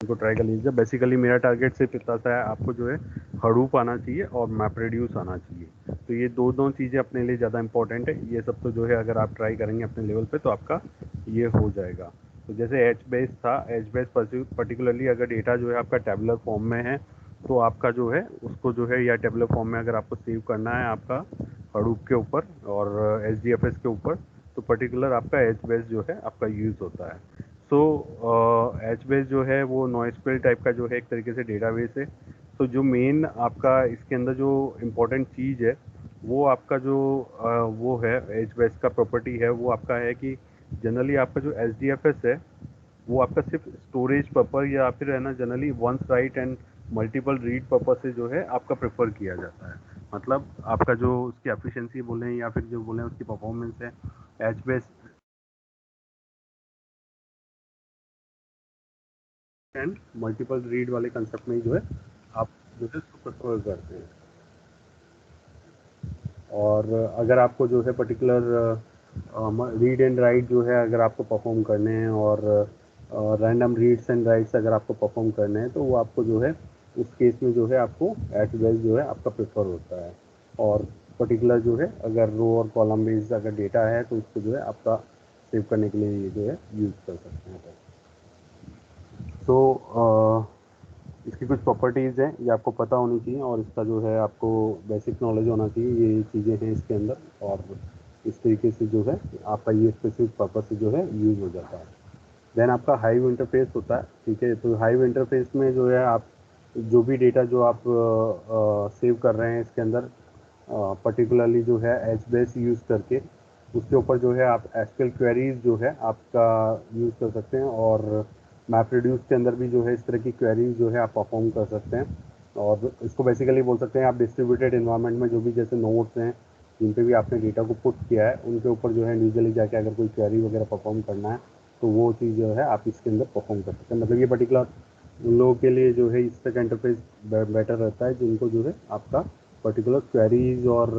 इनको ट्राई कर लीजिए। बेसिकली मेरा टारगेट सिर्फ इतना सा है, आपको जो है हडूप आना चाहिए और मैप रेड्यूस आना चाहिए। तो ये दो चीज़ें अपने लिए ज़्यादा इंपॉर्टेंट है। ये सब तो जो है अगर आप ट्राई करेंगे अपने लेवल पे तो आपका ये हो जाएगा। तो जैसे एच बेस था, एच बेस पर्टिकुलरली अगर डेटा जो है आपका टेबुलर फॉर्म में है तो आपका जो है उसको जो है, या टेबुलर फॉर्म में अगर आपको सेव करना है आपका हडूप के ऊपर और HDFS के ऊपर, तो पर्टिकुलर आपका एच बेस जो है आपका यूज़ होता है। सो एच बेस जो है वो नोएसक्यूएल टाइप का जो है एक तरीके से डेटाबेस है। तो जो मेन आपका इसके अंदर जो इम्पोर्टेंट चीज़ है वो आपका जो वो है एच बेस का प्रॉपर्टी है, वो आपका है कि जनरली आपका जो HDFS है वो आपका सिर्फ स्टोरेज पर्पज या फिर है ना generally once write and multiple read purpose से जो है आपका प्रेफर किया जाता है। मतलब आपका जो उसकी एफिशिएंसी बोलें या फिर जो बोलें उसकी परफॉर्मेंस है, H base and multiple read वाले कंसेप्ट में जो है आप जो है उसको प्रेफर करते हैं। और अगर आपको जो है पर्टिकुलर रीड एंड राइट जो है अगर आपको परफॉर्म करने हैं और रैंडम रीड्स एंड राइट्स अगर आपको परफॉर्म करने हैं तो वो आपको जो है उस केस में जो है आपको एच बेस जो है आपका प्रेफर होता है। और पर्टिकुलर जो है अगर रो और कॉलम बेस्ड अगर डेटा है तो उसको जो है आपका सेव करने के लिए ये जो है यूज़ कर सकते हैं। तो इसकी कुछ प्रॉपर्टीज़ हैं, ये आपको पता होनी चाहिए और इसका जो है आपको बेसिक नॉलेज होना चाहिए। ये चीज़ें हैं इसके अंदर और इस तरीके से जो है आपका ये स्पेसिफिक पर्पस से जो है यूज़ हो जाता है। देन आपका हाइव इंटरफेस होता है, ठीक है। तो हाइव इंटरफेस में जो है आप जो भी डेटा जो आप सेव कर रहे हैं इसके अंदर पर्टिकुलरली जो है एच बेस यूज़ करके उसके ऊपर जो है आप एसक्यूएल क्वेरीज जो है आपका यूज़ कर सकते हैं। और मैप रिड्यूस के अंदर भी जो है इस तरह की क्वेरीज जो है आप परफॉर्म कर सकते हैं। और इसको बेसिकली बोल सकते हैं आप डिस्ट्रीब्यूटेड इन्वायरमेंट में जो भी जैसे नोड्स हैं जिन पे भी आपने डेटा को पुट किया है उनके ऊपर जो है इंडिविजुअली जाके अगर कोई क्वेरी वगैरह परफॉर्म करना है तो वो चीज़ जो है आप इसके अंदर परफॉर्म कर सकते हैं। मतलब ये पर्टिकुलर उन लोगों के लिए जो है इस तक इंटरफेस बेटर रहता है जिनको जो है आपका पर्टिकुलर क्वेरीज और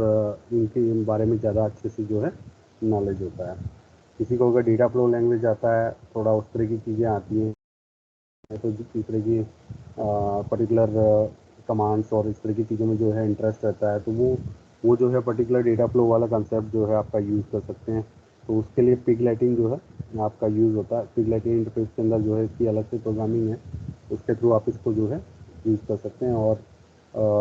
इनके बारे में ज़्यादा अच्छे से जो है नॉलेज होता है। किसी को अगर डेटा फ्लो लैंग्वेज आता है, थोड़ा उस तरह की चीज़ें आती हैं तो इस तरह की पर्टिकुलर कमांड्स और इस तरह की चीज़ों में जो है इंटरेस्ट रहता है तो वो जो है पर्टिकुलर डेटा फ्लो वाला कंसेप्ट जो है आपका यूज़ कर सकते हैं। तो उसके लिए पिगलेटिंग जो है आपका यूज़ होता है। पिगलेटिंग इंटरफेस के अंदर जो है इसकी अलग से प्रोग्रामिंग है, उसके थ्रू आप इसको जो है यूज़ कर सकते हैं। और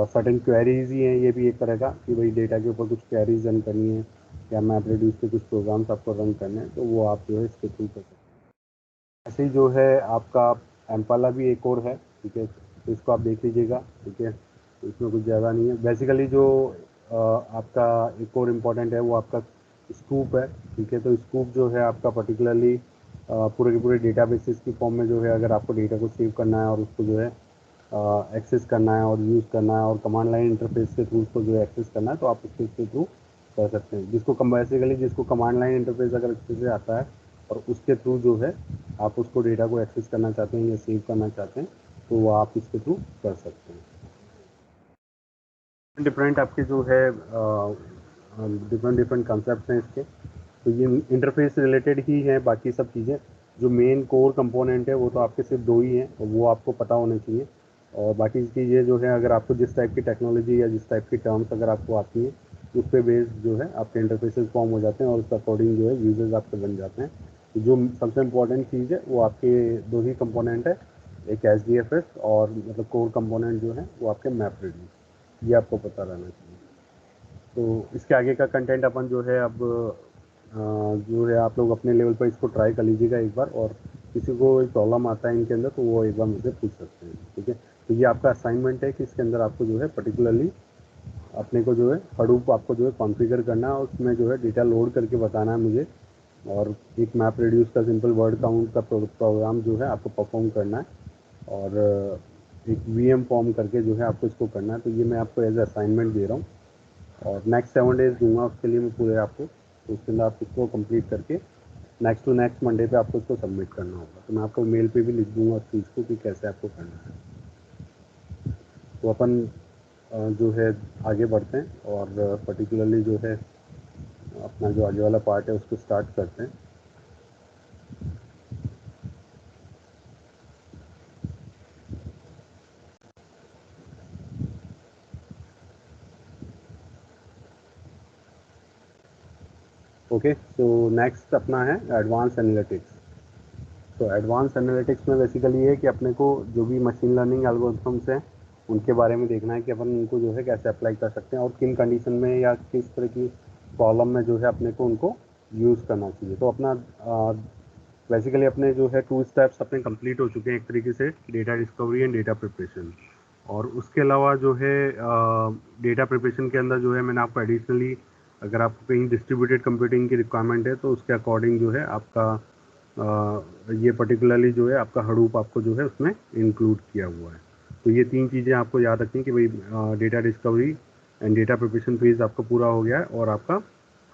सर्टेन क्वेरीज ही हैं, ये भी एक तरह का कि भाई डेटा के ऊपर कुछ क्वेरीज रन करनी है या मैप रेड्यूस के कुछ प्रोग्राम्स आपको रन करने हैं तो वो आप जो है इसके थ्रू कर सकते हैं। ऐसे ही जो है आपका एम्पाला भी एक और है, ठीक है। तो इसको आप देख लीजिएगा, ठीक है। तो इसमें कुछ ज़्यादा नहीं है। बेसिकली जो आपका एक और इम्पॉर्टेंट है वो आपका स्कूप है, ठीक है। तो स्कूप जो है आपका पर्टिकुलरली पूरे के पूरे डेटा बेसिस की फॉर्म में जो है अगर आपको डेटा को सेव करना है और उसको जो है एक्सेस करना है और यूज़ करना है और कमांड लाइन इंटरफेस के थ्रू उसको जो है एक्सेस करना है तो आप उसके थ्रू कर सकते हैं। जिसको बेसिकली जिसको कमांड लाइन इंटरफेस अगर अच्छे से आता है और उसके थ्रू जो है आप उसको डेटा को एक्सेस करना चाहते हैं या सेव करना चाहते हैं तो वो आप इसके थ्रू कर सकते हैं। डिफरेंट आपके जो है डिफरेंट डिफरेंट कंसेप्ट हैं इसके। तो ये इंटरफेस रिलेटेड ही है, बाकी सब चीज़ें जो मेन कोर कंपोनेंट है वो तो आपके सिर्फ दो ही हैं और वो आपको पता होने चाहिए। और बाकी चीज़ें जो है अगर आपको जिस टाइप की टेक्नोलॉजी या जिस टाइप की टर्म्स अगर आपको आती हैं उस पर बेस्ड जो है आपके इंटरफेसेस फॉर्म हो जाते हैं और उस अकॉर्डिंग जो है यूजर्स आपके बन जाते हैं। तो जो सबसे इम्पोर्टेंट चीज़ है वो आपके दो ही कंपोनेंट है, एक HDFS और मतलब कोर कंपोनेंट जो है वो आपके मैप रेड्यूस, ये आपको पता रहना चाहिए। तो इसके आगे का कंटेंट अपन जो है अब जो है आप लोग अपने लेवल पर इसको ट्राई कर लीजिएगा एक बार। और किसी को कोई प्रॉब्लम आता है इनके अंदर तो वो एक बार मुझे पूछ सकते हैं, ठीक है। तो ये आपका असाइनमेंट है कि इसके अंदर आपको जो है पर्टिकुलरली अपने को जो है हडूप आपको जो है कॉन्फ़िगर करना है और उसमें जो है डेटा लोड करके बताना है मुझे। और एक मैप रिड्यूस का सिंपल वर्ड काउंट का प्रोग्राम जो है आपको परफॉर्म करना है और एक VM फॉर्म करके जो है आपको इसको करना है। तो ये मैं आपको एज असाइनमेंट दे रहा हूँ और नेक्स्ट 7 डेज़ दूंगा उसके लिए मैं पूरे आपको। तो उसके अंदर आप इसको कंप्लीट करके नेक्स्ट टू नेक्स्ट मंडे पे आपको इसको सबमिट करना होगा। तो मैं आपको मेल पे भी लिख दूंगा उस चीज़ को कि कैसे आपको करना है। तो अपन जो है आगे बढ़ते हैं और पर्टिकुलरली जो है अपना जो आगे वाला पार्ट है उसको स्टार्ट करते हैं। ओके, सो नेक्स्ट अपना है एडवांस एनालिटिक्स। तो एडवांस एनालिटिक्स में बेसिकली ये है कि अपने को जो भी मशीन लर्निंग एल्गोरिथम्स हैं उनके बारे में देखना है कि अपन उनको जो है कैसे अप्लाई कर सकते हैं और किन कंडीशन में या किस तरह की प्रॉब्लम में जो है अपने को उनको यूज़ करना चाहिए। तो अपना बेसिकली अपने जो है 2 स्टेप्स अपने कंप्लीट हो चुके हैं एक तरीके से, data discovery and data preparation. और उसके अलावा जो है डेटा प्रिपरेशन के अंदर जो है मैंने आपको एडिशनली, अगर आपको कहीं डिस्ट्रीब्यूटेड कंप्यूटिंग की रिक्वायरमेंट है तो उसके अकॉर्डिंग जो है आपका ये पर्टिकुलरली जो है आपका हडूप आपको जो है उसमें इंक्लूड किया हुआ है। तो ये 3 चीज़ें आपको याद रखनी है कि भाई data discovery and data preparation phase आपका पूरा हो गया है और आपका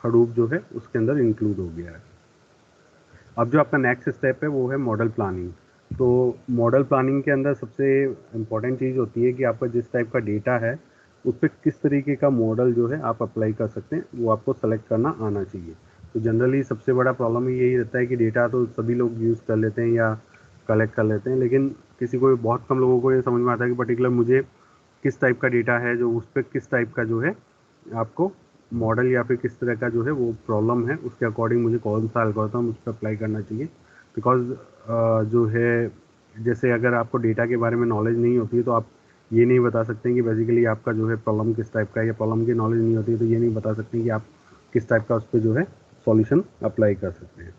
हडूप जो है उसके अंदर इंक्लूड हो गया है। अब जो आपका नेक्स्ट स्टेप है वो है मॉडल प्लानिंग। तो मॉडल प्लानिंग के अंदर सबसे इम्पॉर्टेंट चीज़ होती है कि आपका जिस टाइप का डेटा है उस पर किस तरीके का मॉडल जो है आप अप्लाई कर सकते हैं, वो आपको सेलेक्ट करना आना चाहिए। तो जनरली सबसे बड़ा प्रॉब्लम यही रहता है कि डेटा तो सभी लोग यूज़ कर लेते हैं या कलेक्ट कर लेते हैं, लेकिन किसी को, बहुत कम लोगों को ये समझ में आता है कि पर्टिकुलर मुझे किस टाइप का डेटा है जो उस पर किस टाइप का जो है आपको मॉडल या फिर किस तरह का जो है वो प्रॉब्लम है, उसके अकॉर्डिंग मुझे कौन सा एल्गोरिथम उस पर अप्लाई करना चाहिए। बिकॉज जो है जैसे अगर आपको डेटा के बारे में नॉलेज नहीं होती है तो आप ये नहीं बता सकते कि बेसिकली आपका जो है प्रॉब्लम किस टाइप का है, या प्रॉब्लम की नॉलेज नहीं होती है तो ये नहीं बता सकते कि आप किस टाइप का उस पर जो है सॉल्यूशन अप्लाई कर सकते हैं।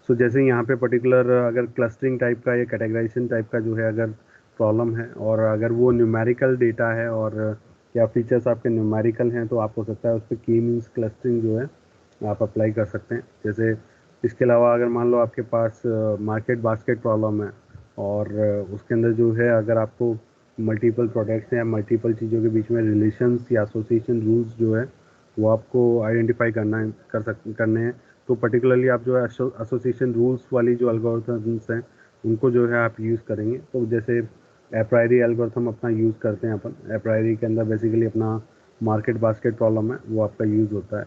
सो जैसे यहाँ पे पर्टिकुलर अगर क्लस्टरिंग टाइप का या कैटेगराइजेशन टाइप का जो है अगर प्रॉब्लम है और अगर वो न्यूमेरिकल डेटा है और क्या फीचर्स आपके न्यूमेरिकल हैं तो आप हो सकता है उस पर की मीन्स क्लस्टरिंग जो है आप अप्लाई कर सकते हैं। जैसे इसके अलावा अगर मान लो आपके पास मार्केट बास्केट प्रॉब्लम है और उसके अंदर जो है अगर आपको मल्टीपल प्रोडक्ट्स या मल्टीपल चीज़ों के बीच में रिलेशंस या एसोसिएशन रूल्स जो है वो आपको आइडेंटिफाई करने हैं, तो पर्टिकुलरली आप जो है एसोसिएशन रूल्स वाली जो एल्गोरिथम्स हैं उनको जो है आप यूज़ करेंगे। तो जैसे एप्रायरी एल्गोरिथम अपना यूज़ करते हैं अपन, एप्रायरी के अंदर बेसिकली अपना मार्केट बास्केट प्रॉब्लम है वो आपका यूज़ होता है।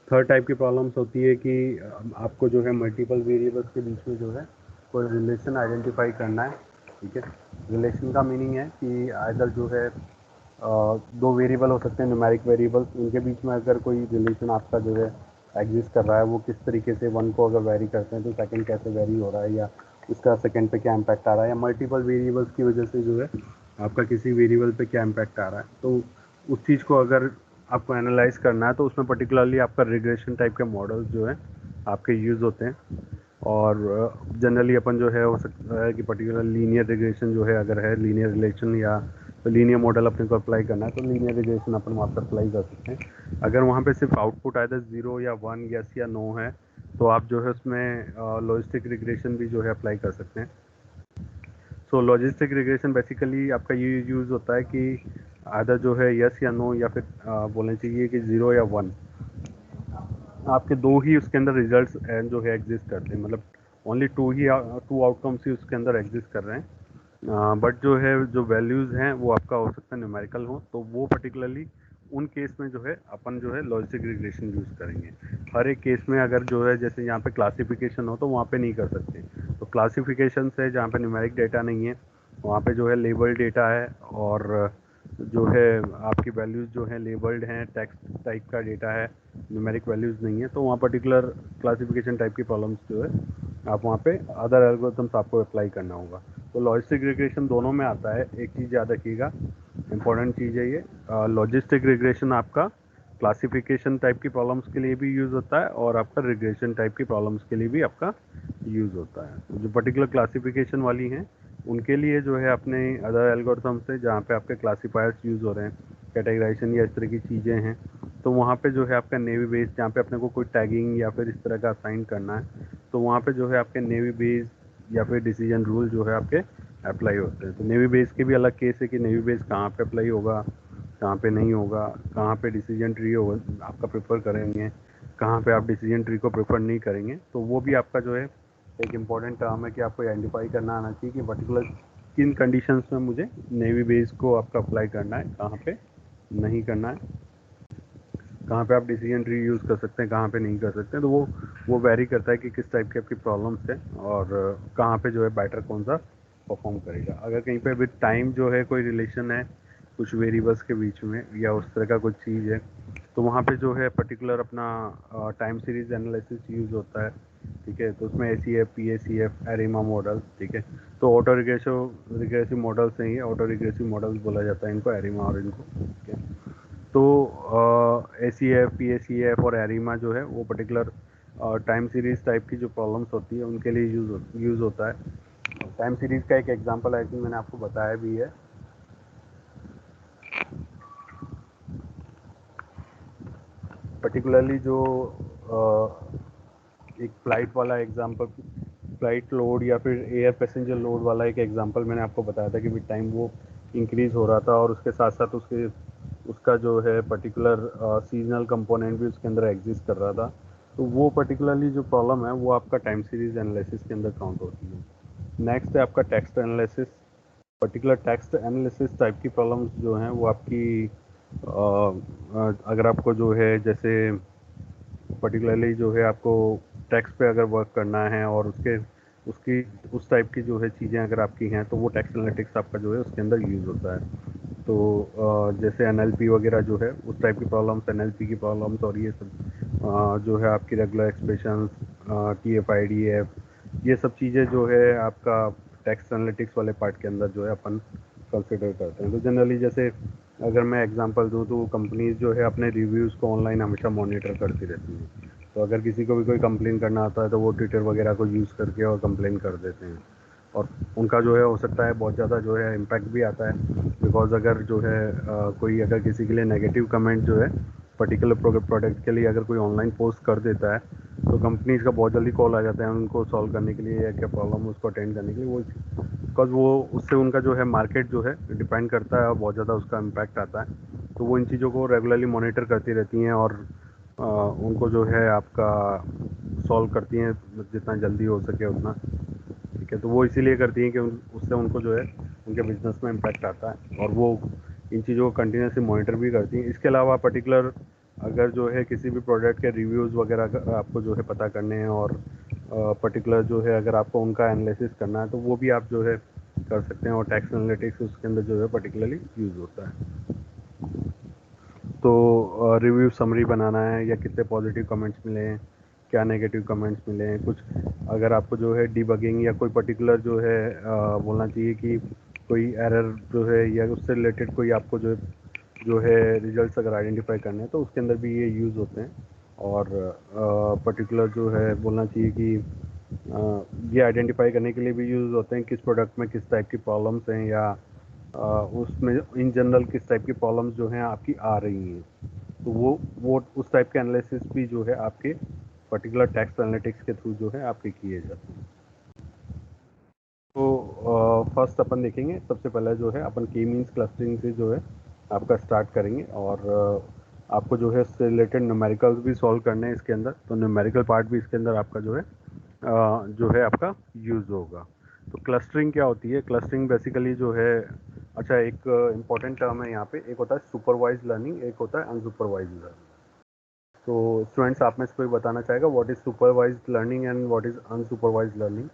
थर्ड टाइप की प्रॉब्लम्स होती है कि आपको जो है मल्टीपल वेरिएबल्स के बीच में जो है कोई रिलेशन आइडेंटिफाई करना है। ठीक है, रिलेशन का मीनिंग है कि आइदर जो है दो वेरिएबल हो सकते हैं, न्यूमेरिक वेरिएबल्स, उनके बीच में अगर कोई रिलेशन आपका जो है एग्जिस्ट कर रहा है, वो किस तरीके से वन को अगर वेरी करते हैं तो सेकंड कैसे वेरी हो रहा है, या उसका सेकंड पे क्या इम्पैक्ट आ रहा है, या मल्टीपल वेरिएबल्स की वजह से जो है आपका किसी वेरिएबल पे क्या इम्पैक्ट आ रहा है। तो उस चीज़ को अगर आपको एनालाइज करना है तो उसमें पर्टिकुलरली आपका रिग्रेशन टाइप के मॉडल्स जो है आपके यूज़ होते हैं। और जनरली अपन जो है हो सकता है कि पर्टिकुलर लीनियर रिग्रेशन जो है अगर है लीनियर रिलेशन या तो लीनियर मॉडल अपने को अप्लाई करना है तो लीनियर रिग्रेशन अपन वहाँ पर अप्लाई कर सकते हैं। अगर वहाँ पे सिर्फ आउटपुट आए 0 या 1, यस या नो है, तो आप जो है उसमें लॉजिस्टिक रिग्रेशन भी जो है अप्लाई कर सकते हैं। सो लॉजिस्टिक रिग्रेशन बेसिकली आपका ये यूज़ होता है कि आधा जो है यस या नो या फिर बोलना चाहिए कि 0 या 1, आपके दो ही उसके अंदर रिजल्ट्स जो है एग्जिस्ट करते हैं, मतलब ओनली टू आउटकम्स ही उसके अंदर एग्जिस्ट कर रहे हैं। बट जो है जो वैल्यूज़ हैं वो आपका हो सकता है न्यूमेरिकल हो, तो वो पर्टिकुलरली उन केस में जो है अपन जो है लॉजिस्टिक रिग्रेशन यूज़ करेंगे। हर एक केस में अगर जो है जैसे यहाँ पे क्लासिफिकेशन हो तो वहाँ पे नहीं कर सकते। तो क्लासिफिकेशन से जहाँ पे न्यूमेरिक डेटा नहीं है वहाँ पे जो है लेबल डेटा है और जो है आपकी वैल्यूज़ जो है लेबल्ड हैं, टेक्स्ट टाइप का डेटा है, न्यूमेरिक वैल्यूज़ नहीं है, तो वहाँ पर्टिकुलर क्लासिफिकेशन टाइप की प्रॉब्लम्स जो है आप वहाँ पे अदर एल्गोरिथम्स आपको अप्लाई करना होगा। तो लॉजिस्टिक रिग्रेशन दोनों में आता है। एक चीज़ याद रखिएगा, इंपॉर्टेंट चीज़ है ये, लॉजिस्टिक रिग्रेशन आपका क्लासिफिकेशन टाइप की प्रॉब्लम्स के लिए भी यूज़ होता है और आपका रिग्रेशन टाइप की प्रॉब्लम्स के लिए भी आपका यूज़ होता है। तो जो पर्टिकुलर क्लासिफिकेशन वाली हैं उनके लिए जो है अपने अदर एल्गोरिथम से जहाँ पे आपके क्लासीफायर्स यूज़ हो रहे हैं, कैटेगराइजेशन या इस तरह की चीज़ें हैं, तो वहाँ पे जो है आपका नेवी बेस जहाँ पे अपने को कोई टैगिंग या फिर इस तरह का असाइन करना है, तो वहाँ पे जो है आपके नेवी बेस या फिर डिसीजन रूल जो है आपके अप्लाई होते हैं। तो नेवी बेस के भी अलग केस है कि नेवी बेस कहाँ पे अप्लाई होगा, कहाँ पे नहीं होगा, कहाँ पे डिसीजन ट्री होगा आपका प्रेफर करेंगे, कहाँ पे आप डिसीजन ट्री को प्रेफर नहीं करेंगे। तो वो भी आपका जो है एक इम्पॉर्टेंट टर्म है कि आपको आइडेंटिफाई करना आना चाहिए कि पर्टिकुलर किन कंडीशंस में मुझे नेवी बेस को आपका अप्लाई करना है, कहाँ पे नहीं करना है, कहाँ पे आप डिसीजन ट्री यूज़ कर सकते हैं, कहाँ पे नहीं कर सकते हैं। तो वो वेरी करता है कि किस टाइप की आपकी प्रॉब्लम्स है और कहाँ पे जो है बैटर कौन सा परफॉर्म करेगा। अगर कहीं पे विद टाइम जो है कोई रिलेशन है कुछ वेरिएबल्स के बीच में या उस तरह का कुछ चीज़ है, तो वहाँ पे जो है पर्टिकुलर अपना टाइम सीरीज एनालिसिस यूज़ होता है। ठीक है, तो उसमें ACF, PACF, एरिमा मॉडल। ठीक है, तो ऑटो रिग्रेसिव मॉडल्स नहीं है, ऑटो रिग्रेसिव मॉडल्स बोला जाता है इनको, एरिमा और इनको। ठीक है, तो ACF, PACF और एरिमा जो है वो पर्टिकुलर टाइम सीरीज टाइप की जो प्रॉब्लम्स होती है उनके लिए यूज़ होता है। टाइम सीरीज का एक एग्जांपल आई थिंक मैंने आपको बताया भी है। पर्टिकुलरली जो एक फ्लाइट वाला एग्जांपल, फ्लाइट लोड या फिर एयर पैसेंजर लोड वाला एक एग्जांपल मैंने आपको बताया था कि विद टाइम वो इंक्रीज हो रहा था और उसके साथ साथ उसका जो है पर्टिकुलर सीजनल कंपोनेंट भी उसके अंदर एग्जिस्ट कर रहा था। तो वो पर्टिकुलरली जो प्रॉब्लम है वो आपका टाइम सीरीज एनालिसिस के अंदर काउंट होती है। नेक्स्ट है आपका text analysis. Particular text analysis type की प्रॉब्लम्स जो हैं वो आपकी अगर आपको जो है जैसे पर्टिकुलरली जो है आपको टेक्स्ट पे अगर वर्क करना है और उसकी उस टाइप की जो है चीज़ें अगर आपकी हैं तो वो टेक्स्ट एनालिटिक्स आपका जो है उसके अंदर यूज़ होता है। तो जैसे NLP वगैरह जो है उस टाइप की प्रॉब्लम्स, NLP की प्रॉब्लम्स और ये सब जो है आपकी रेगुलर एक्सप्रेशंस, TF-IDF, ये सब चीज़ें जो है आपका टेक्स्ट एनालिटिक्स वाले पार्ट के अंदर जो है अपन कंसिडर करते हैं। तो जनरली जैसे अगर मैं एग्जांपल दूं तो कंपनीज जो है अपने रिव्यूज़ को ऑनलाइन हमेशा मॉनिटर करती रहती हैं। तो अगर किसी को भी कोई कंप्लेन करना आता है तो वो ट्विटर वगैरह को यूज़ करके और कंप्लेन कर देते हैं, और उनका जो है हो सकता है बहुत ज़्यादा जो है इम्पैक्ट भी आता है। बिकॉज अगर जो है कोई अगर किसी के लिए नेगेटिव कमेंट जो है पर्टिकुलर प्रोडक्ट के लिए अगर कोई ऑनलाइन पोस्ट कर देता है तो कंपनीज का बहुत जल्दी कॉल आ जाता है उनको सॉल्व करने के लिए या क्या प्रॉब्लम उसको अटेंड करने के लिए। वो बिकॉज वो उससे उनका जो है मार्केट जो है डिपेंड करता है और बहुत ज़्यादा उसका इम्पैक्ट आता है। तो वो इन चीज़ों को रेगुलरली मॉनिटर करती रहती हैं और उनको जो है आपका सॉल्व करती हैं जितना जल्दी हो सके उतना। ठीक है, तो वो इसीलिए करती हैं कि उससे उनको जो है उनके बिजनेस में इम्पैक्ट आता है और वो इन चीज़ों को कंटिन्यूसली मॉनिटर भी करती हैं। इसके अलावा पर्टिकुलर अगर जो है किसी भी प्रोडक्ट के रिव्यूज़ वगैरह आपको जो है पता करने हैं और पर्टिकुलर जो है अगर आपको उनका एनालिसिस करना है तो वो भी आप जो है कर सकते हैं और टैक्स एनालिटिक्स उसके अंदर जो है पर्टिकुलरली यूज़ होता है। तो रिव्यू समरी बनाना है या कितने पॉजिटिव कमेंट्स मिले हैं, क्या नेगेटिव कमेंट्स मिले हैं, कुछ अगर आपको जो है डीबगिंग या कोई पर्टिकुलर जो है बोलना चाहिए कि कोई एरर जो है या उससे रिलेटेड कोई आपको जो है रिजल्ट्स अगर आइडेंटिफाई करने हैं तो उसके अंदर भी ये यूज़ होते हैं। और पर्टिकुलर जो है बोलना चाहिए कि ये आइडेंटिफाई करने के लिए भी यूज़ होते हैं किस प्रोडक्ट में किस टाइप की प्रॉब्लम्स हैं या उसमें इन जनरल किस टाइप की प्रॉब्लम्स जो हैं आपकी आ रही हैं। तो वो उस टाइप के एनालिसिस भी जो है आपके पर्टिकुलर टैक्स एनालिटिक्स के थ्रू जो है आपके किए जाते हैं। तो फर्स्ट अपन देखेंगे, सबसे पहले जो है अपन की मीन्स क्लस्टरिंग से जो है आपका स्टार्ट करेंगे और आपको जो है इससे रिलेटेड न्यूमेरिकल्स भी सॉल्व करने हैं इसके अंदर। तो न्यूमेरिकल पार्ट भी इसके अंदर आपका जो है आपका यूज़ होगा। तो क्लस्टरिंग क्या होती है? क्लस्टरिंग बेसिकली जो है, अच्छा एक इम्पॉर्टेंट टर्म है यहाँ पे, एक होता है सुपरवाइज लर्निंग, एक होता है अनसुपरवाइज लर्निंग। तो स्टूडेंट्स आप में से कोई बताना चाहेगा what is supervise learning and what is unsupervise learning?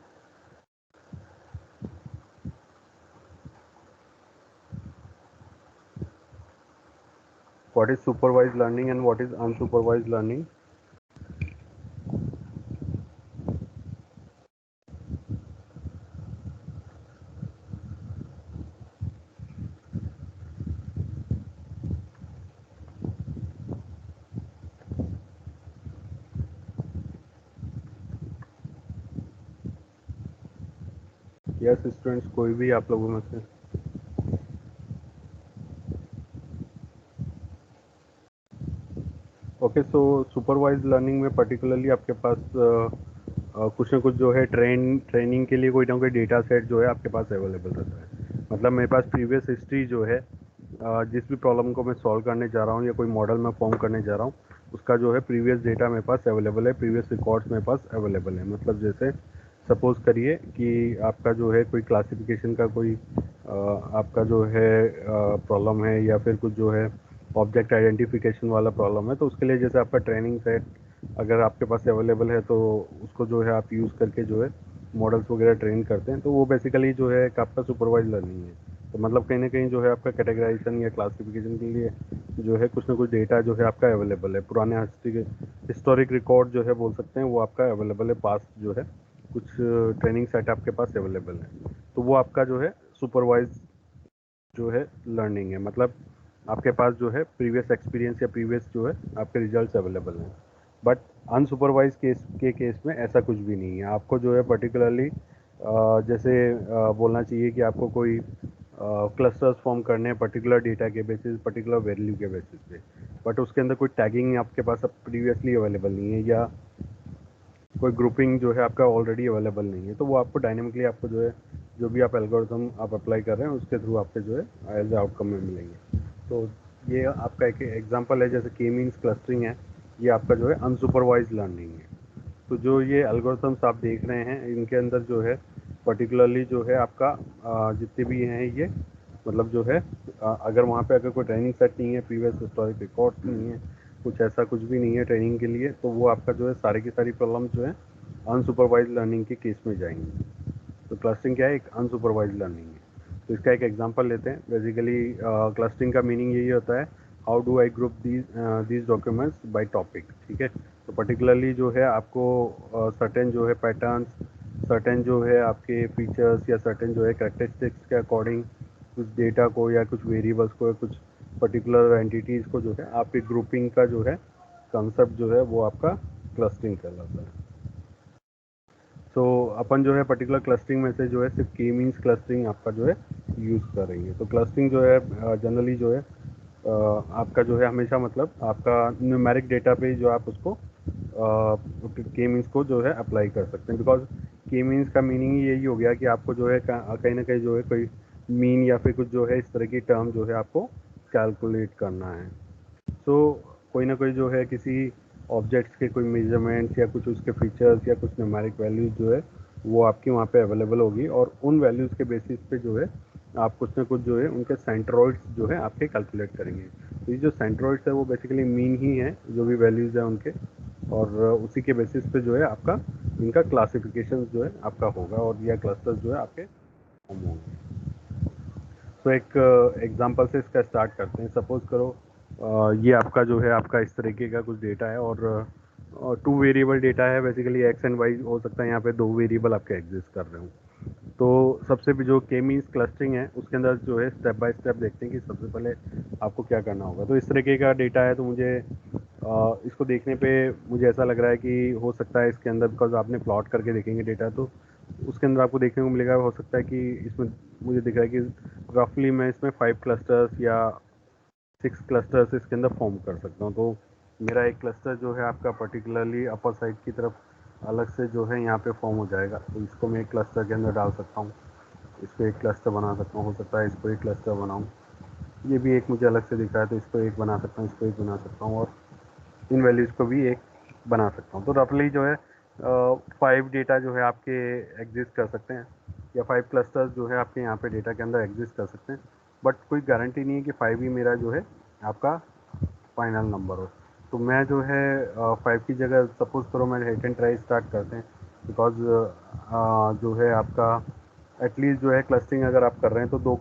What is supervised learning and what is unsupervised learning? Yes students, कोई भी आप लोगों में से? ओके, सो सुपरवाइज लर्निंग में पर्टिकुलरली आपके पास कुछ ना कुछ जो है ट्रेनिंग के लिए कोई ना कोई डेटा सेट जो है आपके पास अवेलेबल रहता है। मतलब मेरे पास प्रीवियस हिस्ट्री जो है जिस भी प्रॉब्लम को मैं सॉल्व करने जा रहा हूँ या कोई मॉडल मैं फॉर्म करने जा रहा हूँ उसका जो है प्रीवियस डेटा मेरे पास अवेलेबल है, प्रीवियस रिकॉर्ड्स मेरे पास अवेलेबल है। मतलब जैसे सपोज़ करिए कि आपका जो है कोई क्लासिफिकेशन का कोई आपका जो है प्रॉब्लम है या फिर कुछ जो है ऑब्जेक्ट आइडेंटिफिकेशन वाला प्रॉब्लम है, तो उसके लिए जैसे आपका ट्रेनिंग सेट अगर आपके पास अवेलेबल है तो उसको जो है आप यूज़ करके जो है मॉडल्स वगैरह ट्रेन करते हैं। तो वो बेसिकली जो है एक आपका सुपरवाइज लर्निंग है। तो मतलब कहीं ना कहीं जो है आपका कैटेगराइजेशन या क्लासिफिकेशन के लिए जो है कुछ ना कुछ डेटा जो है आपका अवेलेबल है, पुराने हिस्टोरिक रिकॉर्ड जो है बोल सकते हैं वो आपका अवेलेबल है, पास्ट जो है कुछ ट्रेनिंग सेट आपके पास अवेलेबल है, तो वो आपका जो है सुपरवाइज जो है लर्निंग है। मतलब आपके पास जो है प्रीवियस एक्सपीरियंस या प्रीवियस जो है आपके रिजल्ट्स अवेलेबल हैं। बट अनसुपरवाइज केस में ऐसा कुछ भी नहीं है। आपको जो है पर्टिकुलरली जैसे बोलना चाहिए कि आपको कोई क्लस्टर्स फॉर्म करने हैं पर्टिकुलर डेटा के बेसिस, पर्टिकुलर वैल्यू के बेसिस पे, बट उसके अंदर कोई टैगिंग आपके पास अब प्रीवियसली अवेलेबल नहीं है या कोई ग्रुपिंग जो है आपका ऑलरेडी अवेलेबल नहीं है, तो वो आपको डायनेमिकली आपको जो है जो भी आप एल्गोरिथम आप अप्लाई कर रहे हैं उसके थ्रू आपके जो है एज आउटकम में मिलेंगे। तो ये आपका एक एग्जांपल है, जैसे के मीन्स क्लस्टरिंग है, ये आपका जो है अनसुपरवाइज लर्निंग है। तो जो ये एल्गोरिथम्स आप देख रहे हैं इनके अंदर जो है पर्टिकुलरली जो है आपका जितने भी हैं ये मतलब जो है अगर वहाँ पे अगर कोई ट्रेनिंग सेट नहीं है, प्रीवियस हिस्टोरिक रिकॉर्ड्स नहीं है, कुछ ऐसा कुछ भी नहीं है ट्रेनिंग के लिए, तो वो आपका जो है सारी की सारी प्रॉब्लम जो है अनसुपरवाइज लर्निंग के केस में जाएंगी। तो क्लस्टरिंग क्या है, एक अनसुपरवाइज लर्निंग है। तो इसका एक एग्जांपल लेते हैं। बेसिकली क्लस्टरिंग का मीनिंग यही होता है, how do I group these documents by topic. ठीक है, तो पर्टिकुलरली जो है आपको सर्टेन जो है पैटर्न्स, सर्टेन जो है आपके फीचर्स या सर्टेन जो है करेक्टरिस्टिक्स के अकॉर्डिंग कुछ डेटा को या कुछ वेरिएबल्स को या कुछ पर्टिकुलर एंटिटीज़ को जो है आपकी ग्रुपिंग का जो है कंसेप्ट जो है वो आपका क्लस्टरिंग कहलाता है। तो अपन जो है पर्टिकुलर क्लस्टरिंग में से जो है सिर्फ के मीन्स क्लस्टरिंग आपका जो है यूज़ कर रही है। तो क्लस्टरिंग जो है जनरली जो है आपका जो है हमेशा मतलब आपका न्यूमेरिक डेटा पे जो आप उसको के मीन्स को जो है अप्लाई कर सकते हैं, बिकॉज के मीन्स का मीनिंग ही यही हो गया कि आपको जो है कहीं ना कहीं जो है कोई मीन या फिर कुछ जो है इस तरह की टर्म जो है आपको कैलकुलेट करना है। सो कोई ना कोई जो है किसी ऑब्जेक्ट्स के कोई मेजरमेंट्स या कुछ उसके फीचर्स या कुछ न्यूमेरिक वैल्यूज जो है वो आपकी वहाँ पे अवेलेबल होगी, और उन वैल्यूज़ के बेसिस पे जो है आप कुछ ना कुछ जो है उनके सेंट्रोइड्स जो है आपके कैलकुलेट करेंगे। तो ये जो सेंट्रोइड्स है वो बेसिकली मीन ही है जो भी वैल्यूज़ है उनके, और उसी के बेसिस पे जो है आपका इनका क्लासिफिकेशन जो है आपका होगा और यह क्लस्टर्स जो है आपके फॉर्म होंगे। तो एक एग्जांपल से इसका स्टार्ट करते हैं। सपोज करो ये आपका जो है आपका इस तरीके का कुछ डेटा है और टू वेरिएबल डेटा है, बेसिकली एक्स एंड वाई हो सकता है, यहाँ पे दो वेरिएबल आपके एग्जिस्ट कर रहे हो। तो सबसे भी जो के मीन्स क्लस्टरिंग है उसके अंदर जो है स्टेप बाय स्टेप देखते हैं कि सबसे पहले आपको क्या करना होगा। तो इस तरीके का डेटा है, तो मुझे इसको देखने पे मुझे ऐसा लग रहा है कि हो सकता है इसके अंदर, बिकॉज आपने प्लॉट करके देखेंगे डेटा तो उसके अंदर आपको देखने को मिलेगा, हो सकता है कि इसमें मुझे दिख रहा है कि रफली मैं इसमें 5 क्लस्टर्स या 6 क्लस्टर्स इसके अंदर फॉर्म कर सकता हूँ। तो मेरा एक क्लस्टर जो है आपका पर्टिकुलरली अपर साइड की तरफ अलग से जो है यहाँ पे फॉर्म हो जाएगा, तो इसको मैं एक क्लस्टर के अंदर डाल सकता हूँ, इसको एक क्लस्टर बना सकता हूँ, हो सकता है इसको एक क्लस्टर बनाऊँ, ये भी एक मुझे अलग से दिख रहा है तो इसको एक बना सकता हूँ, इसको एक बना सकता हूँ, और इन वैल्यूज़ को भी एक बना सकता हूँ। तो रफली जो है 5 डेटा जो है आपके एग्जिस्ट कर सकते हैं, या 5 क्लस्टर्स जो है आपके यहाँ पे डेटा के अंदर एग्जिस्ट कर सकते हैं, बट कोई गारंटी नहीं है कि 5 ही मेरा जो है आपका फाइनल नंबर हो। तो मैं जो है 5 की जगह सपोज करो मैं हिट एंड ट्राई स्टार्ट करते हैं, बिकॉज जो है आपका एटलीस्ट जो है क्लस्टरिंग अगर आप कर रहे हैं तो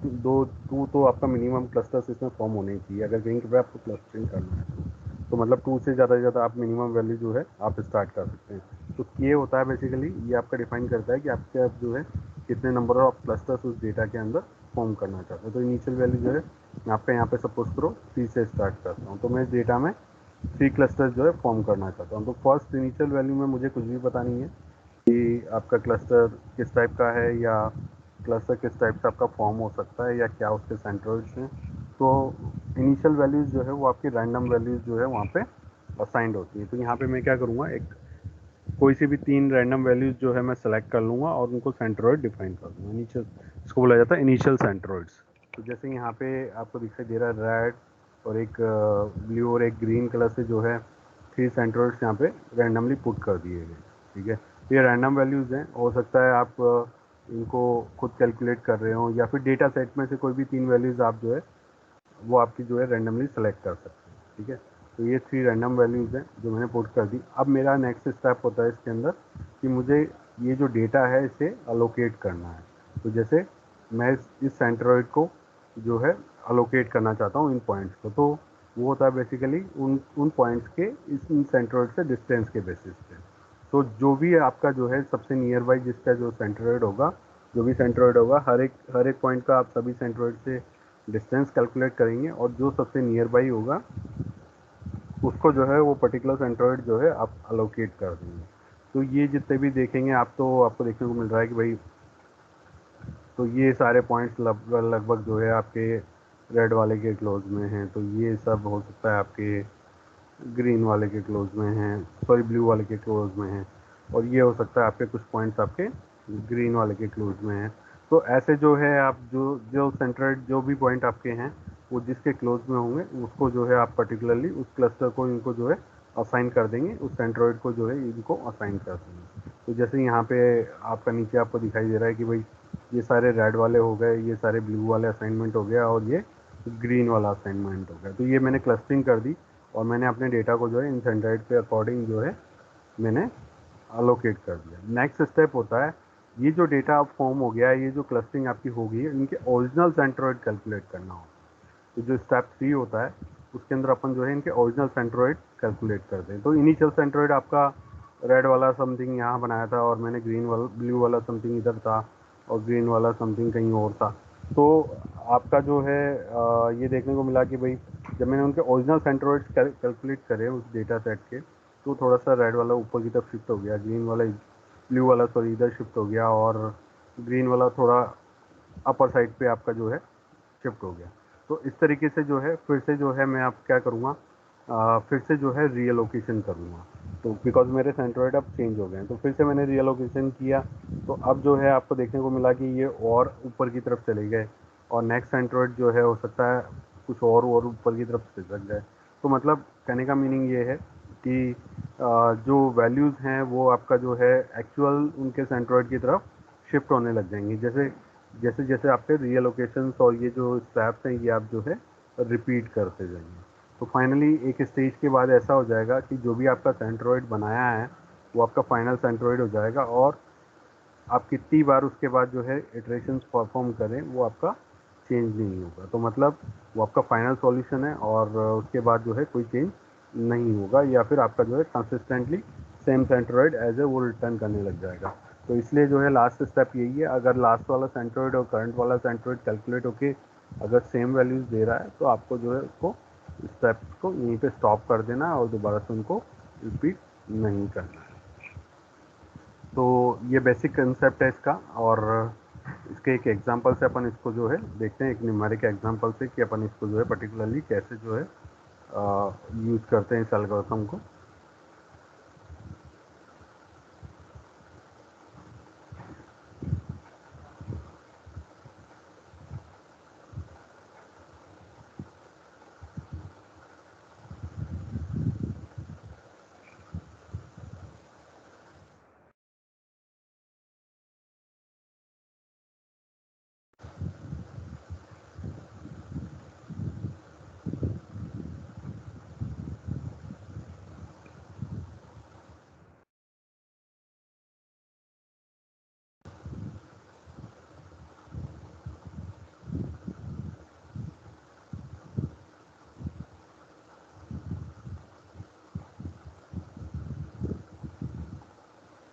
टू तो आपका मिनिमम क्लस्टर्स इसमें फॉर्म होने ही चाहिए अगर कहीं पे आपको क्लस्टरिंग करना है। तो मतलब 2 से ज़्यादा आप मिनिमम वैल्यू जो है आप स्टार्ट कर सकते हैं। तो ये होता है बेसिकली, ये आपका डिफाइन करता है कि आपके जो है कितने नंबर ऑफ क्लस्टर्स उस डेटा के अंदर फॉर्म करना चाहते हैं। तो इनिशियल वैल्यू जो है मैं आपका यहाँ पे सपोज करो 3 से स्टार्ट करता हूँ, तो मैं इस डेटा में 3 क्लस्टर्स जो है फॉर्म करना चाहता हूँ। तो फर्स्ट इनिशियल वैल्यू में मुझे कुछ भी पता नहीं है कि आपका क्लस्टर किस टाइप का है या क्लस्टर किस टाइप से आपका फॉर्म हो सकता है या क्या उसके सेंट्रोइड्स हैं। तो इनिशियल वैल्यूज़ जो है वो आपकी रैंडम वैल्यूज़ जो है वहाँ पे असाइंड होती है। तो यहाँ पे मैं क्या करूँगा, एक कोई सी भी 3 रैंडम वैल्यूज़ जो है मैं सेलेक्ट कर लूँगा और उनको सेंट्रोइड डिफाइन कर दूँगा। इनिशियल, इसको बोला जाता है इनिशियल सेंट्रोइड्स। तो जैसे यहाँ पे आपको दिखाई दे रहा है रेड और एक ब्लू और एक ग्रीन कलर से जो है 3 सेंट्रोइड्स यहाँ पे रैंडमली पुट कर दिए गए। ठीक है, तो ये रैंडम वैल्यूज़ हैं, हो सकता है आप इनको खुद कैलकुलेट कर रहे हो या फिर डेटा सेट में से कोई भी 3 वैल्यूज़ आप जो है वो आपकी जो है रैंडमली सेलेक्ट कर सकते हैं। ठीक है, तो ये 3 रैंडम वैल्यूज़ हैं जो मैंने पुट कर दी। अब मेरा नेक्स्ट स्टेप होता है इसके अंदर कि मुझे ये जो डेटा है इसे अलोकेट करना है। तो जैसे मैं इस सेंट्रोइड को जो है अलोकेट करना चाहता हूँ इन पॉइंट्स को। तो वो होता है बेसिकली उन पॉइंट्स के इन सेंट्रोइड से डिस्टेंस के बेसिस पे। तो जो भी आपका जो है सबसे नियर बाई जिसका जो सेंट्रोइड होगा, जो भी सेंट्रोइड होगा, हर एक पॉइंट का आप सभी सेंट्रोइड से डिस्टेंस कैलकुलेट करेंगे और जो सबसे नियर बाई होगा उसको जो है वो पर्टिकुलर सेंट्रोइड जो है आप अलोकेट कर देंगे। तो ये जितने भी देखेंगे आप, तो आपको देखने को मिल रहा है कि भाई, तो ये सारे पॉइंट्स लगभग लगभग जो है आपके रेड वाले के क्लोज में हैं। तो ये सब हो सकता है आपके ग्रीन वाले के क्लोज में हैं, सॉरी ब्लू वाले के क्लोज में हैं, और ये हो सकता है आपके कुछ पॉइंट्स आपके ग्रीन वाले के क्लोज में हैं। तो ऐसे जो है आप जो जो सेंट्रोइड जो भी पॉइंट आपके हैं वो जिसके क्लोज में होंगे उसको जो है आप पर्टिकुलरली उस क्लस्टर को इनको जो है असाइन कर देंगे, उस सेंट्रोइड को जो है इनको असाइन कर देंगे। तो जैसे यहाँ पे आपका नीचे आपको दिखाई दे रहा है कि भाई ये सारे रेड वाले हो गए, ये सारे ब्लू वाले असाइनमेंट हो गया, और ये ग्रीन वाला असाइनमेंट हो गया। तो ये मैंने क्लस्टरिंग कर दी और मैंने अपने डेटा को जो है इन सेंट्रोइड के अकॉर्डिंग जो है मैंने अलोकेट कर दिया। नेक्स्ट स्टेप होता है, ये जो डेटा फॉर्म हो गया है, ये जो क्लस्टरिंग आपकी हो गई है, इनके ओरिजिनल सेंट्रोइड कैलकुलेट करना हो। तो जो स्टेप 3 होता है उसके अंदर अपन जो है इनके ओरिजिनल सेंट्रोइड कैलकुलेट करते हैं। तो इनिशियल सेंट्रोइड आपका रेड वाला समथिंग यहाँ बनाया था और मैंने ग्रीन वाला ब्लू वाला समथिंग इधर था और ग्रीन वाला समथिंग कहीं और था। तो आपका जो है ये देखने को मिला कि भाई जब मैंने उनके ओरिजिनल सेंट्रोइड कैलकुलेट करे उस डेटा सेट के, तो थोड़ा सा रेड वाला ऊपर की तरफ शिफ्ट हो गया, ग्रीन वाला ब्लू वाला सॉरी इधर शिफ्ट हो गया, और ग्रीन वाला थोड़ा अपर साइड पे आपका जो है शिफ्ट हो गया। तो इस तरीके से जो है फिर से जो है मैं आप क्या करूँगा, फिर से जो है रीअलोकेशन करूँगा। तो बिकॉज मेरे सेंट्रोइड अब चेंज हो गए हैं, तो फिर से मैंने रीअलोकेशन किया। तो अब जो है आपको देखने को मिला कि ये और ऊपर की तरफ चले गए, और नेक्स्ट सेंट्रोइड जो है हो सकता है कुछ और ऊपर की तरफ खिसक जाए। तो मतलब कहने का मीनिंग ये है कि जो वैल्यूज़ हैं वो आपका जो है एक्चुअल उनके सेंट्रोइड की तरफ शिफ्ट होने लग जाएंगी, जैसे जैसे जैसे आपके रीअलोकेशंस और ये जो स्टेप्स हैं ये आप जो है रिपीट करते जाएंगे। तो फाइनली एक स्टेज के बाद ऐसा हो जाएगा कि जो भी आपका सेंट्रोइड बनाया है वो आपका फाइनल सेंट्रोइड हो जाएगा, और आप कितनी बार उसके बाद जो है इटरेशंस परफॉर्म करें वो आपका चेंज नहीं होगा। तो मतलब वो आपका फाइनल सॉल्यूशन है, और उसके बाद जो है कोई चेंज नहीं होगा, या फिर आपका जो है consistently same centroid as a वो रिटर्न करने लग जाएगा। तो इसलिए जो है लास्ट स्टेप यही है, अगर लास्ट वाला सेंट्रोइड और करंट वाला सेंट्रोइड कैलकुलेट होके अगर सेम वैल्यूज़ दे रहा है तो आपको जो है उसको स्टेप को यहीं पे स्टॉप कर देना है और दोबारा से उनको रिपीट नहीं करना है। तो ये बेसिक कंसेप्ट है इसका, और इसके एक एग्जांपल से अपन इसको जो है देखते हैं, एक न्यूमेरिक एग्जांपल से कि अपन इसको जो है पर्टिकुलरली कैसे जो है यूज़ करते हैं इस एल्गोरिथम को।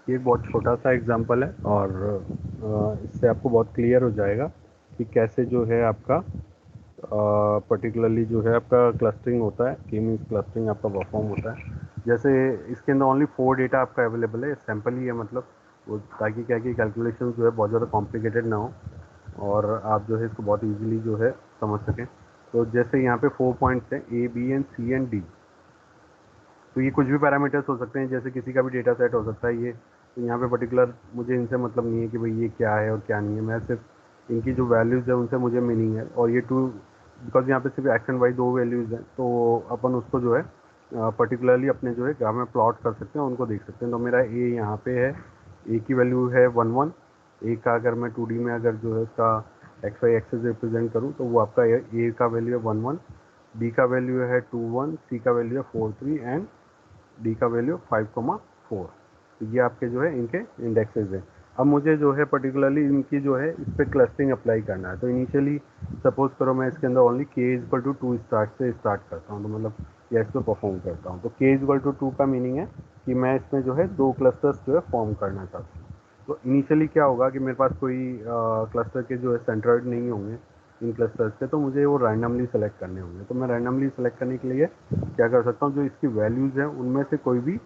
ये बहुत छोटा सा एग्जांपल है, और इससे आपको बहुत क्लियर हो जाएगा कि कैसे जो है आपका पर्टिकुलरली जो है आपका क्लस्टरिंग होता है, की मीन्स क्लस्टरिंग आपका परफॉर्म होता है। जैसे इसके अंदर ओनली 4 डेटा आपका अवेलेबल है, सैम्पल ही है मतलब वो, ताकि क्या कि कैलकुलेशन जो है बहुत ज़्यादा कॉम्प्लिकेटेड ना हो और आप जो है इसको बहुत ईजिली जो है समझ सकें। तो जैसे यहाँ पे 4 पॉइंट्स हैं A, B and C and D। तो ये कुछ भी पैरामीटर्स हो सकते हैं, जैसे किसी का भी डेटा सेट हो सकता है ये। तो यहाँ पे पर्टिकुलर मुझे इनसे मतलब नहीं है कि भाई ये क्या है और क्या नहीं है, मैं सिर्फ इनकी जो वैल्यूज़ है उनसे मुझे मीनिंग है। और ये टू बिकॉज यहाँ पे सिर्फ एक्स एंड वाई 2 वैल्यूज़ हैं, तो अपन उसको जो है पर्टिकुलरली अपने जो है ग्राफ में प्लॉट कर सकते हैं, उनको देख सकते हैं। तो मेरा ए यहाँ पे है, ए की वैल्यू है 1 1। ए का अगर मैं 2D में अगर जो है उसका एक्स वाई एक्सेस रिप्रेजेंट करूँ तो वो आपका ए का वैल्यू है 1 1, बी का वैल्यू है 2 1, सी का वैल्यू है 4 3 एंड डी का वैल्यू 5,4। तो ये आपके जो है इनके इंडेक्सेस हैं। अब मुझे जो है पर्टिकुलरली इनकी जो है इस पर क्लस्टरिंग अप्लाई करना है। तो इनिशियली सपोज करो मैं इसके अंदर only k equal to 2 start से स्टार्ट करता हूँ, तो मतलब या इस पर परफॉर्म करता हूँ। तो k इक्वल टू 2 का मीनिंग है कि मैं इसमें जो है 2 क्लस्टर्स जो है फॉर्म करना चाहता हूँ। तो इनिशियली क्या होगा कि मेरे पास कोई क्लस्टर के जो है सेंट्रॉइड नहीं होंगे इन क्लस्टर्स के, तो मुझे वो रैंडमली सेलेक्ट करने होंगे। तो मैं रैंडमली सेलेक्ट करने के लिए क्या कर सकता हूँ, जो इसकी वैल्यूज़ हैं उनमें से कोई भी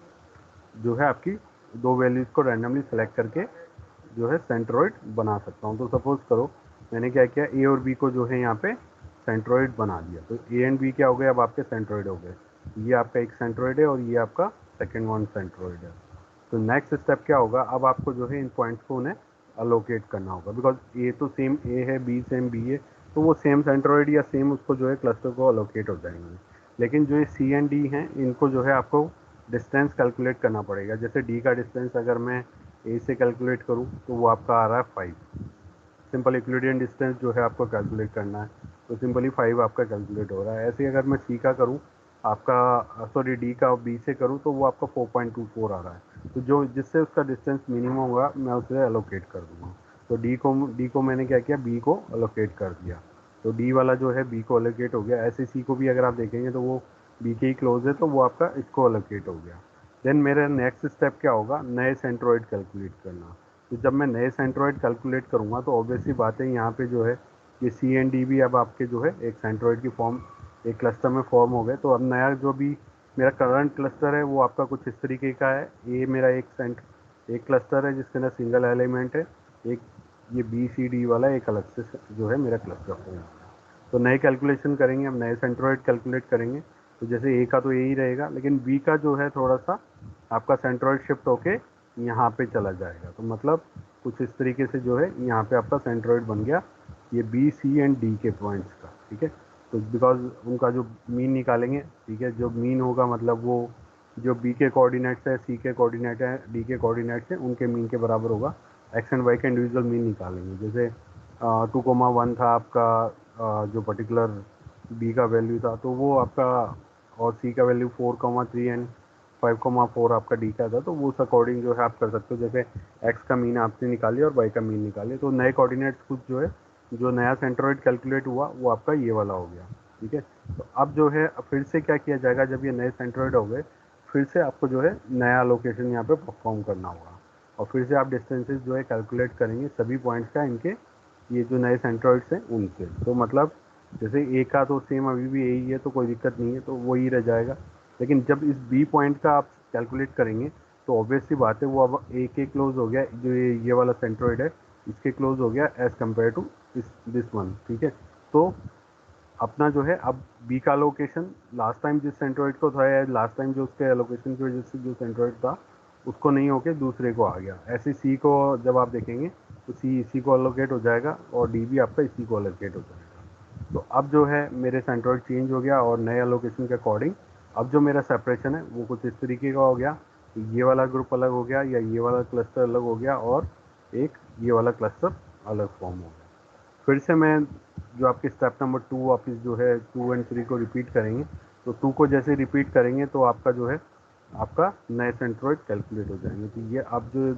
जो है आपकी 2 वैल्यूज़ को रैंडमली सेलेक्ट करके जो है सेंट्रॉइड बना सकता हूँ। तो सपोज करो मैंने क्या किया, ए और बी को जो है यहाँ पे सेंट्रॉइड बना दिया। तो ए एंड बी क्या हो गए, अब आपके सेंट्रॉइड हो गए। ये आपका एक सेंट्रॉइड है और ये आपका सेकेंड वन सेंट्रॉइड है। तो नेक्स्ट स्टेप क्या होगा, अब आपको जो है इन पॉइंट्स को उन्हें अलोकेट करना होगा, बिकॉज ए तो सेम ए है, बी सेम बी है, तो वो सेम सेंट्रॉइड या सेम उसको जो है क्लस्टर को अलोकेट हो जाएंगे। लेकिन जो ये सी एंड डी हैं इनको जो है आपको डिस्टेंस कैलकुलेट करना पड़ेगा। जैसे डी का डिस्टेंस अगर मैं ए से कैलकुलेट करूँ तो वो आपका आ रहा है 5। सिंपल यूक्लिडियन डिस्टेंस जो है आपको कैलकुलेट करना है, तो सिंपली 5 आपका कैलकुलेट हो रहा है। ऐसे ही अगर मैं सी का करूँ आपका, सॉरी डी का बी से करूँ तो वो आपका 4.24 आ रहा है। तो जो जिससे उसका डिस्टेंस मिनिमम होगा मैं उसे एलोकेट कर दूँगा। तो डी को मैंने क्या किया, बी को एलोकेट कर दिया। तो डी वाला जो है बी को एलोकेट हो गया। ऐसे सी को भी अगर आप देखेंगे तो वो बी के ही क्लोज है, तो वो आपका इसको एलोकेट हो गया। देन मेरा नेक्स्ट स्टेप क्या होगा, नए सेंट्रॉइड कैलकुलेट करना। तो जब मैं नए सेंट्रॉइड कैलकुलेट करूँगा तो ऑब्वियसली बात है यहाँ पे जो है ये सी एंड डी भी अब आपके जो है एक सेंट्रॉइड की फॉर्म, एक क्लस्टर में फॉर्म हो गए। तो अब नया जो भी मेरा करंट क्लस्टर है वो आपका कुछ इस तरीके का है। ये मेरा एक क्लस्टर है जिसके अंदर सिंगल एलिमेंट है, एक ये बी सी डी वाला एक अलग से जो है मेरा क्लस्टर फॉर्म हो गया। तो नए कैलकुलेशन करेंगे, अब नए सेंट्रॉइड कैलकुलेट करेंगे। तो जैसे ए का तो यही रहेगा, लेकिन बी का जो है थोड़ा सा आपका सेंट्रॉइड शिफ्ट होके यहाँ पे चला जाएगा। तो मतलब कुछ इस तरीके से जो है यहाँ पे आपका सेंट्रॉइड बन गया ये बी सी एंड डी के पॉइंट्स का, ठीक है। तो बिकॉज उनका जो मीन निकालेंगे, ठीक है, जो मीन होगा मतलब वो जो बी के कोऑर्डिनेट्स है, सी के कोऑर्डिनेट है, डी के कोऑर्डिनेट्स है, उनके मीन के बराबर होगा। एक्स एंड वाई का इंडिविजुअल मीन निकालेंगे। जैसे 2,1 था आपका जो पर्टिकुलर बी का वैल्यू था, तो वो आपका, और सी का वैल्यू 4,3 एंड 5,4 आपका डी का था। तो वो उस अकॉर्डिंग जो है आप कर सकते हो। जैसे एक्स का मीन आपने निकालिए और वाई का मीन निकालिए, तो नए कोऑर्डिनेट्स कुछ जो है, जो नया सेंट्रॉइड कैलकुलेट हुआ वो आपका ये वाला हो गया, ठीक है। तो अब जो है फिर से क्या किया जाएगा, जब ये नए सेंट्रॉइड हो गए फिर से आपको जो है नया लोकेशन यहाँ पे परफॉर्म करना होगा, और फिर से आप डिस्टेंसेस जो है कैलकुलेट करेंगे सभी पॉइंट्स का, इनके ये जो नए सेंट्रॉइड्स हैं उनसे। तो मतलब जैसे ए का तो सेम अभी भी यही है, तो कोई दिक्कत नहीं है, तो वही रह जाएगा। लेकिन जब इस बी पॉइंट का आप कैलकुलेट करेंगे तो ऑब्वियसली बात है वो अब ए के क्लोज हो गया, जो ये वाला सेंट्रॉइड है इसके क्लोज हो गया as compare to this one, ठीक है। तो अपना जो है अब बी का लोकेशन लास्ट टाइम जिस सेंट्रॉइड को था, या लास्ट टाइम जो उसके लोकेशन की वजह से जो सेंट्रॉइड था उसको नहीं होके दूसरे को आ गया। ऐसे सी को जब आप देखेंगे तो सी इसी को अलोकेट हो जाएगा और डी भी आपका इसी को अलोकेट हो जाएगा। तो अब जो है मेरे सेंट्रॉइड चेंज हो गया और नए लोकेशन के अकॉर्डिंग अब जो मेरा सेपरेशन है वो कुछ इस तरीके का हो गया। ये वाला ग्रुप अलग हो गया, या ये वाला क्लस्टर अलग हो गया, और एक ये वाला क्लस्टर अलग फॉर्म हो गया। फिर से मैं जो आपके स्टेप नंबर 2 वापस जो है 2 एंड 3 को रिपीट करेंगे। तो 2 को जैसे रिपीट करेंगे तो आपका जो है आपका नए सेंट्रॉइड कैलकुलेट हो जाएंगे। तो ये अब जो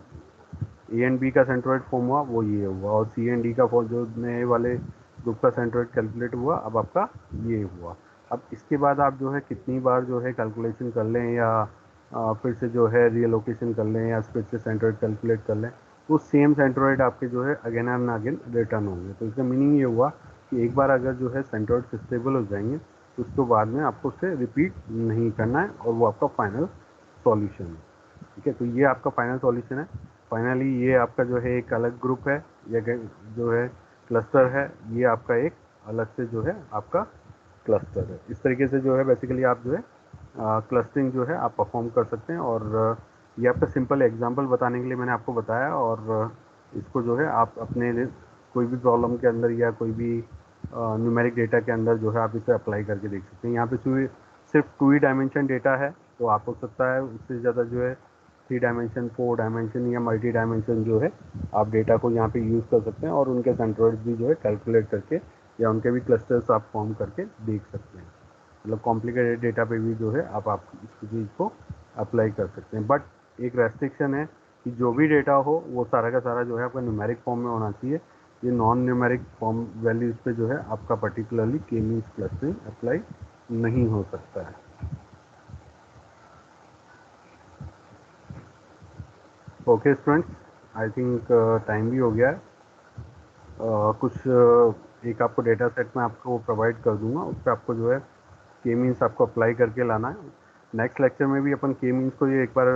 ए एंड बी का सेंट्रॉइड फॉर्म हुआ वो ये हुआ, और सी एंड डी का फॉर्म जो नए वाले ग्रुप का सेंट्रॉइड कैलकुलेट हुआ अब आपका ये हुआ। अब इसके बाद आप जो है कितनी बार जो है कैलकुलेशन कर लें, या फिर से जो है रीलोकेशन कर लें, या फिर से सेंट्रॉइड कैलकुलेट कर लें, तो सेम सेंट्रॉइड आपके जो है अगेन एंड अगेन रिटर्न होंगे। तो इसका मीनिंग ये हुआ कि एक बार अगर जो है सेंट्रॉइड स्टेबल हो जाएंगे तो उसके बाद में आपको उसे रिपीट नहीं करना है, और वो आपका फाइनल सॉल्यूशन है, ठीक है। तो ये आपका फाइनल सॉल्यूशन है। फाइनली ये आपका जो है एक अलग ग्रुप है, या जो है क्लस्टर है, ये आपका एक अलग से जो है आपका क्लस्टर है। इस तरीके से जो है बेसिकली आप जो है क्लस्टरिंग जो है आप परफॉर्म कर सकते हैं। और ये आपका सिंपल एग्जांपल बताने के लिए मैंने आपको बताया, और इसको जो है आप अपने कोई भी प्रॉब्लम के अंदर या कोई भी न्यूमेरिक डेटा के अंदर जो है आप इसे अप्लाई करके देख सकते हैं। यहाँ पे सिर्फ 2 ही डायमेंशन डेटा है, तो आप हो सकता है उससे ज़्यादा जो है 3 डायमेंशन 4 डायमेंशन या मल्टी डायमेंशन जो है आप डेटा को यहाँ पे यूज़ कर सकते हैं, और उनके सेंट्रॉइड्स भी जो है कैलकुलेट करके या उनके भी क्लस्टर्स आप फॉर्म करके देख सकते हैं। मतलब कॉम्प्लिकेटेड डेटा पे भी जो है आप इस चीज़ को अप्लाई कर सकते हैं। बट एक रेस्ट्रिक्शन है कि जो भी डेटा हो वो सारा का सारा जो है आपका न्यूमेरिक फॉर्म में होना चाहिए। ये नॉन न्यूमेरिक फॉर्म वैल्यूज़ पे जो है आपका पर्टिकुलरली के मीन्स क्लस्टरिंग अप्लाई नहीं हो सकता है। Okay students, I think time भी हो गया है। कुछ एक आपको डेटा सेट में आपको प्रोवाइड कर दूंगा, उस पर आपको जो है के मीन्स आपको अप्लाई करके लाना है। नेक्स्ट लेक्चर में भी अपन के मीन्स को ये एक बार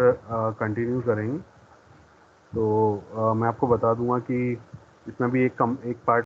कंटिन्यू करेंगे। तो मैं आपको बता दूंगा कि इसमें भी एक पार्ट